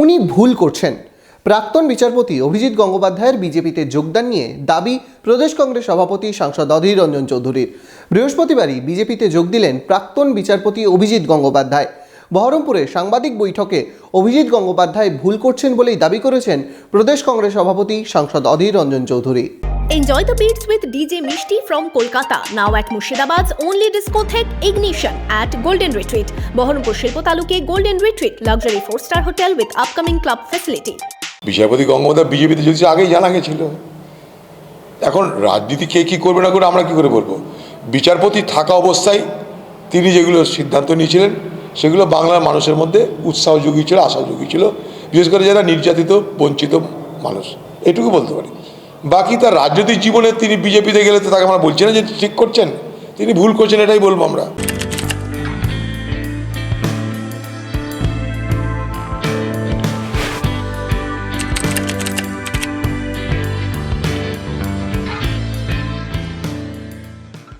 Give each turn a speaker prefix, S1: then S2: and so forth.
S1: উনি ভুল করছেন। প্রাক্তন বিচারপতি অভিজিৎ গঙ্গোপাধ্যায়ের বিজেপিতে যোগদান নিয়ে দাবি প্রদেশ কংগ্রেস সভাপতি সাংসদ অধীর রঞ্জন চৌধুরীর। বৃহস্পতিবারই বিজেপিতে যোগ দিলেন প্রাক্তন বিচারপতি অভিজিৎ গঙ্গোপাধ্যায়। বহরমপুরে সাংবাদিক বৈঠকে অভিজিৎ গঙ্গোপাধ্যায় ভুল করছেন বলেই দাবি করেছেন প্রদেশ কংগ্রেস সভাপতি সাংসদ Adhir Ranjan Chowdhury.
S2: Enjoy the beats with DJ Mishti from Kolkata, now at Murshidabad's only discotheque Ignition at Golden Retreat, Baharampur Shilpo Taluke Golden Retreat, luxury 4-star hotel with upcoming club facility.
S3: বিচারপতি গঙ্গোপাধ্যায় বিজেপিতে যদি আগেই জানা গেছিল, এখন রাজনীতি কে কী করবে না করে আমরা কী করে বলবো? বিচারপতি থাকা অবস্থায় তিনি যেগুলো সিদ্ধান্ত নিয়েছিলেন সেগুলো বাংলার মানুষের মধ্যে উৎসাহ জুগিয়েছিল, আশা জুগিয়েছিল, বিশেষ করে যারা নির্যাতিত বঞ্চিত মানুষ, এটুকু বলতে পারি। বাকি তার রাজনৈতিক জীবনে তিনি বিজেপিতে গেলে তো তাকে আমরা বলছি না যে ঠিক করছেন, তিনি ভুল করছেন, এটাই বলবো আমরা।